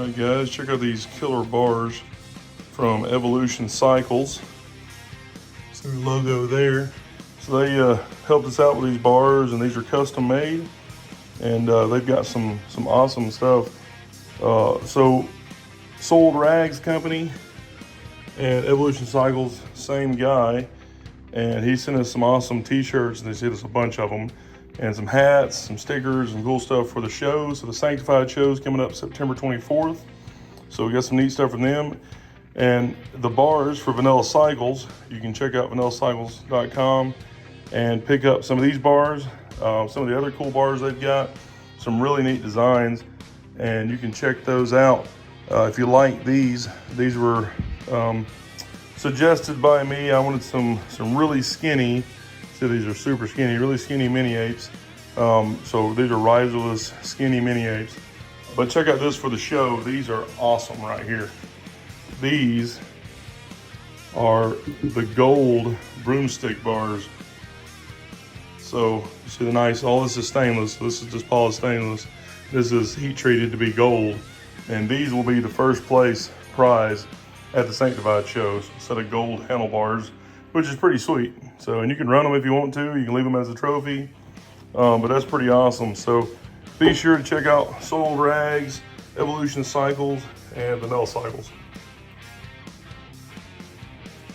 Alright guys, check out these killer bars from Evolution Cycles. See the logo there. So they helped us out with these bars, and these are custom made, and they've got some awesome stuff. So Sold Rags Company and Evolution Cycles, same guy, and he sent us some awesome t-shirts, and they sent us a bunch of them, and some hats, some stickers, and cool stuff for the show. So the Sanctified show is coming up September 24th. So we got some neat stuff from them. And the bars for Vanilla Cycles, you can check out vanillacycles.com and pick up some of these bars, some of the other cool bars they've got, some really neat designs, and you can check those out. If you like these were suggested by me. I wanted some really skinny, see these are super skinny, really skinny mini apes. So these are riserless skinny mini apes. But check out this for the show. These are awesome right here. These are the gold broomstick bars. So you see the nice, all this is stainless. This is just polished stainless. This is heat treated to be gold. And these will be the first place prize at the Sanctified shows, set of gold handlebars, which is pretty sweet. So, and you can run them if you want to. You can leave them as a trophy, but that's pretty awesome. So be sure to check out Sold Rags, Evolution Cycles, and Vanilla Cycles.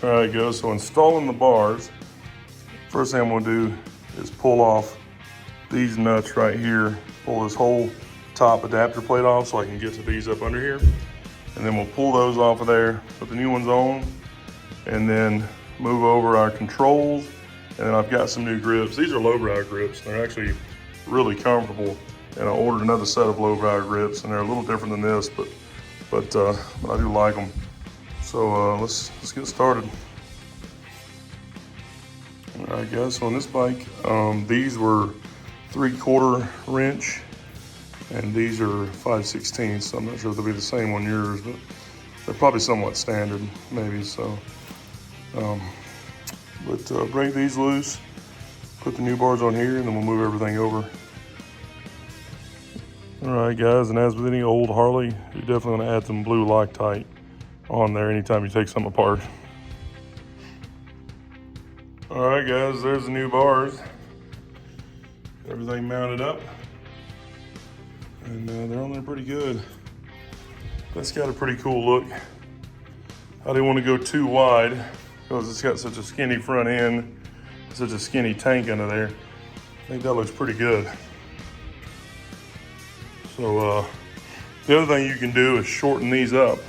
All right, guys, so installing the bars, first thing I'm gonna do is pull off these nuts right here, pull this whole top adapter plate off so I can get to these up under here. And then we'll pull those off of there, put the new ones on, and then move over our controls. And then I've got some new grips. These are lowbrow grips. They're actually really comfortable. And I ordered another set of lowbrow grips, and they're a little different than this, but I do like them. So let's get started. All right, guys. So on this bike, these were 3/4 wrench, and these are 5/16. So I'm not sure if they'll be the same on yours, but they're probably somewhat standard, maybe. So, break these loose, put the new bars on here, and then we'll move everything over. All right, guys, and as with any old Harley, you're definitely gonna add some blue Loctite on there anytime you take something apart. All right, guys, there's the new bars. Everything mounted up, and they're on there pretty good. That's got a pretty cool look. I didn't want to go too wide because it's got such a skinny front end, such a skinny tank under there. I think that looks pretty good. So the other thing you can do is shorten these up,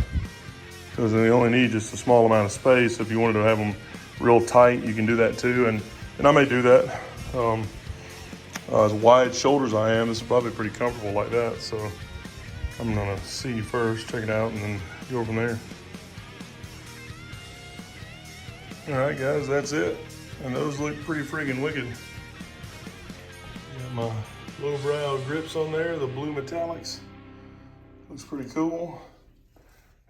because they only need just a small amount of space. If you wanted to have them real tight, you can do that too, and I may do that. As wide shoulders I am, this is probably pretty comfortable like that. So I'm gonna see first, check it out, and then go from there. All right, guys, that's it. And those look pretty friggin' wicked. Got my lowbrow grips on there, the blue metallics. Looks pretty cool.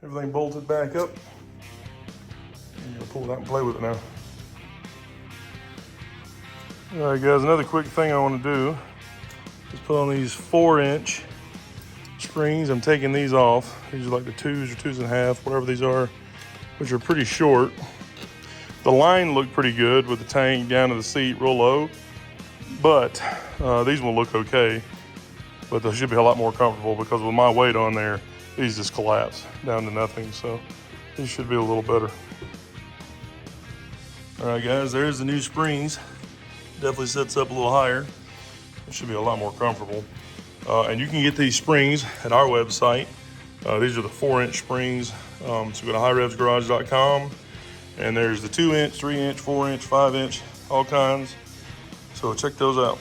Everything bolted back up. I'm gonna pull it out and play with it now. All right, guys, another quick thing I want to do is put on these 4-inch springs. I'm taking these off. These are like the 2s or 2s and a half, whatever these are, which are pretty short. The line looked pretty good with the tank down to the seat real low, but these will look okay, but they should be a lot more comfortable because with my weight on there, these just collapse down to nothing. So these should be a little better. All right, guys, there's the new springs. Definitely sets up a little higher. It should be a lot more comfortable. And you can get these springs at our website. These are the 4-inch springs. So go to HiRevzgarage.com, and there's the 2-inch, 3-inch, 4-inch, 5-inch, all kinds. So check those out.